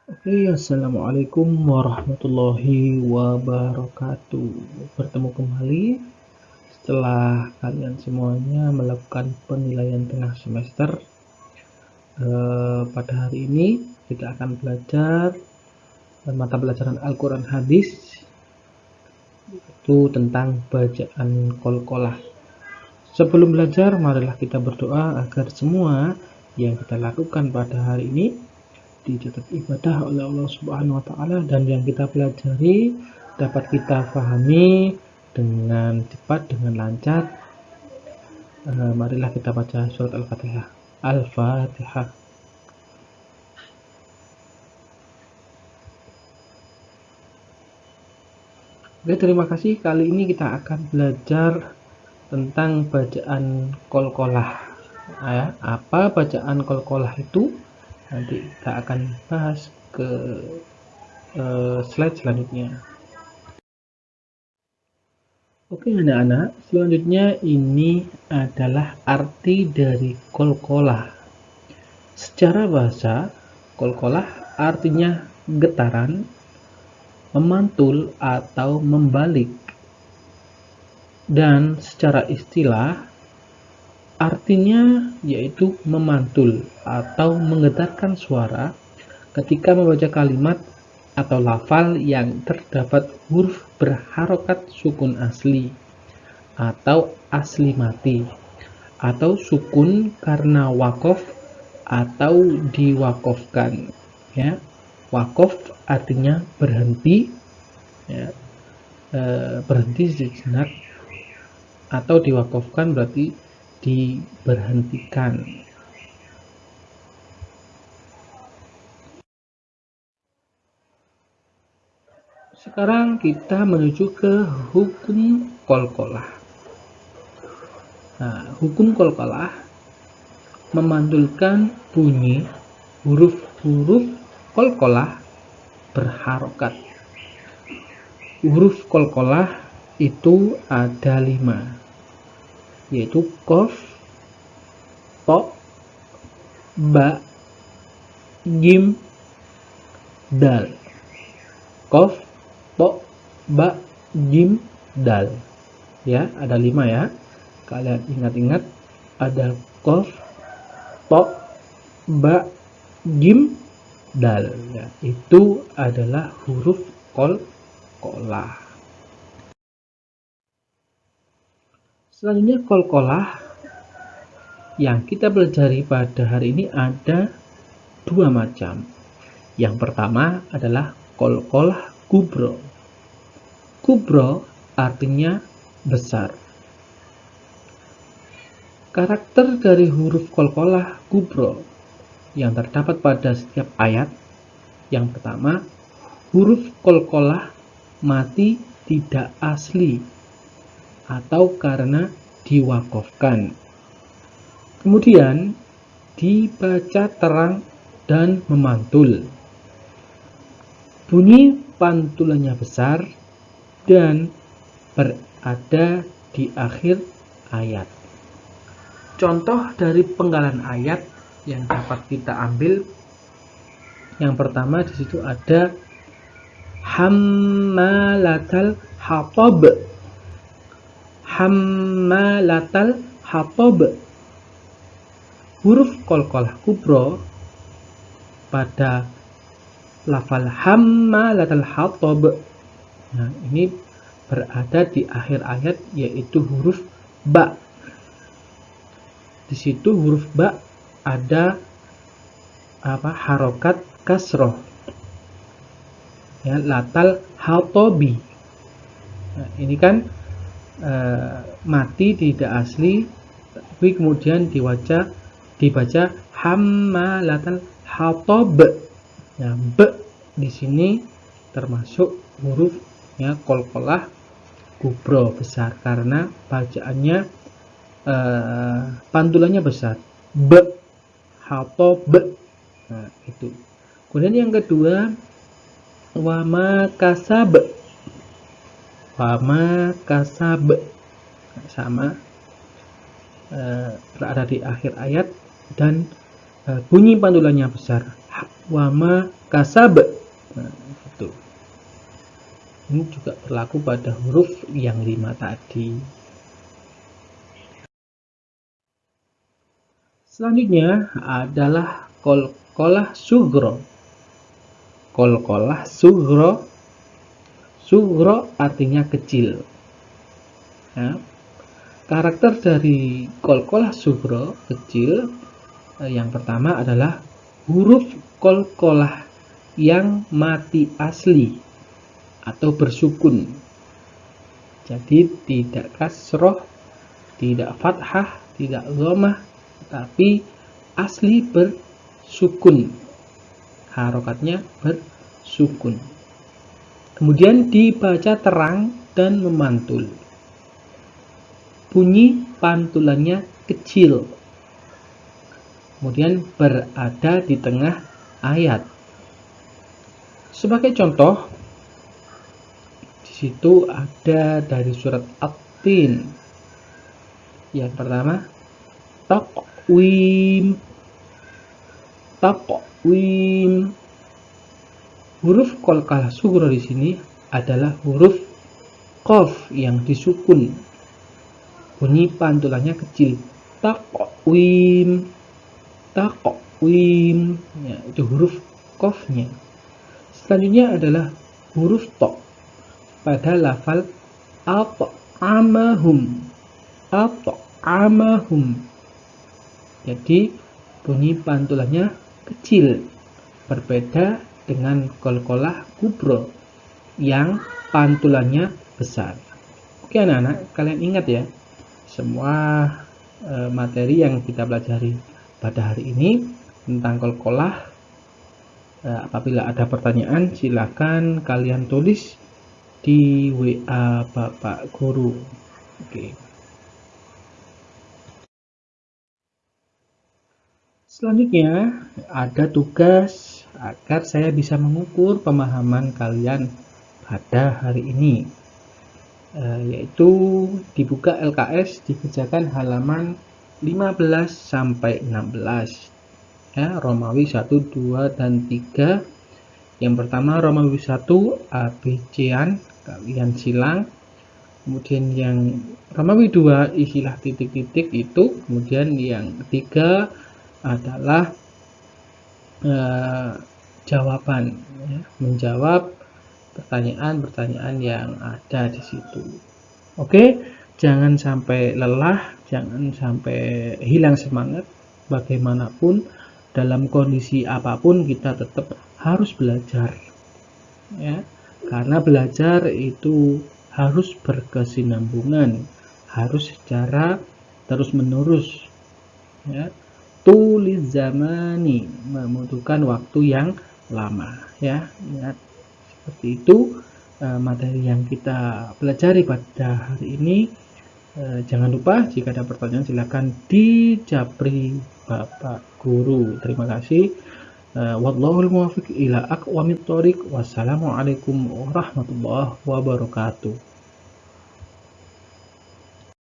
Oke, assalamualaikum warahmatullahi wabarakatuh. Bertemu kembali setelah kalian semuanya melakukan penilaian tengah semester. Pada hari ini kita akan belajar mata pelajaran Al-Quran Hadis, itu tentang bacaan qalqalah. Sebelum belajar, marilah kita berdoa agar semua yang kita lakukan pada hari ini dicatat ibadah oleh Allah Subhanahu wa taala dan yang kita pelajari dapat kita pahami dengan cepat, dengan lancar. Marilah kita baca surat Al-Fatihah. Al-Fatihah. Oke, terima kasih. Kali ini kita akan belajar tentang bacaan qalqalah. Apa bacaan qalqalah itu? Nanti kita akan bahas ke slide selanjutnya. Oke anak-anak, selanjutnya ini adalah arti dari qalqalah. Secara bahasa, qalqalah artinya getaran, memantul atau membalik. Dan secara istilah, artinya yaitu memantul atau menggetarkan suara ketika membaca kalimat atau lafal yang terdapat huruf berharokat sukun asli atau asli mati, atau sukun karena wakof atau diwakofkan. Ya, wakof artinya berhenti, ya, berhenti sejenak, atau diwakofkan berarti diberhentikan. Sekarang kita menuju ke hukum qalqalah. Nah, hukum qalqalah memantulkan bunyi huruf-huruf qalqalah berharokat. Huruf qalqalah itu ada 5, yaitu qaf, ta, ba, jim, dal. Qaf, ta, ba, jim, dal. Ya, ada 5 ya. Kalian ingat-ingat, ada qaf, ta, ba, jim, dal. Ya, itu adalah huruf qalqalah. Selanjutnya qalqalah yang kita pelajari pada hari ini ada 2 macam. Yang pertama adalah qalqalah kubro. Kubro artinya besar. Karakter dari huruf qalqalah kubro yang terdapat pada setiap ayat. Yang pertama, huruf qalqalah mati tidak asli atau karena diwakofkan. Kemudian dibaca terang dan memantul. Bunyi pantulannya besar dan berada di akhir ayat. Contoh dari penggalan ayat yang dapat kita ambil, yang pertama di situ ada hammalatal hatab. Hammalatal hatab. Huruf qalqalah kubro pada lafal hammalatal hatab, nah ini berada di akhir ayat, yaitu huruf ba. Di situ huruf ba ada harokat kasroh, ya, latal hatobi. Nah, ini kan mati tidak asli, tapi kemudian dibaca hammalatal hatab. Nah, b di sini termasuk huruf ya qalqalah kubro besar karena bacaannya pantulannya besar. B, hatab. Nah, itu. Kemudian yang kedua, wama kasab. Wama kasab. Nah, sama, berada di akhir ayat dan bunyi pantulannya besar. wama kasab. Nah, itu. Ini juga berlaku pada huruf yang 5 tadi. Selanjutnya adalah qalqalah sughra. Qalqalah sughra, sughra artinya kecil. Nah, karakter dari qalqalah sughra kecil yang pertama adalah huruf qalqalah yang mati asli atau bersukun. Jadi tidak kasroh, tidak fathah, tidak dhammah, tapi asli bersukun. Harokatnya bersukun. Kemudian dibaca terang dan memantul. Bunyi pantulannya kecil. Kemudian berada di tengah ayat. Sebagai contoh, di situ ada dari surat At-Tin. Yang pertama, taqwim. Taqwim. Huruf qalqalah sughra di sini adalah huruf qaf yang disukun. Bunyi pantulannya kecil. Taqwim. Taqwim. Ya, itu huruf qafnya. Selanjutnya adalah huruf to pada lafal at'amahum. At'amahum. Jadi bunyi pantulannya kecil, berbeda dengan qalqalah kubra yang pantulannya besar. Oke anak-anak, kalian ingat ya, semua materi yang kita pelajari pada hari ini tentang qalqalah. Apabila ada pertanyaan, silakan kalian tulis di WA Bapak Guru. Oke. Selanjutnya ada tugas agar saya bisa mengukur pemahaman kalian pada hari ini, yaitu dibuka LKS, dikerjakan halaman 15 sampai 16. Ya, Romawi 1, 2, dan 3. Yang pertama Romawi 1 ABC-an kalian silang. Kemudian yang Romawi 2 isilah titik-titik itu. Kemudian yang ketiga adalah jawaban, ya, menjawab pertanyaan-pertanyaan yang ada di situ. Oke, jangan sampai lelah, jangan sampai hilang semangat. Bagaimanapun dalam kondisi apapun kita tetap harus belajar, ya, karena belajar itu harus berkesinambungan, harus secara terus menerus, ya. Tulis zamani membutuhkan waktu yang lama, ya. Ingat seperti itu materi yang kita pelajari pada hari ini. Jangan lupa jika ada pertanyaan silakan dijapri Bapak Guru. Terima kasih. Wallahul muwaffiq ila aqwamit thoriq. Wassalamualaikum warahmatullahi wabarakatuh.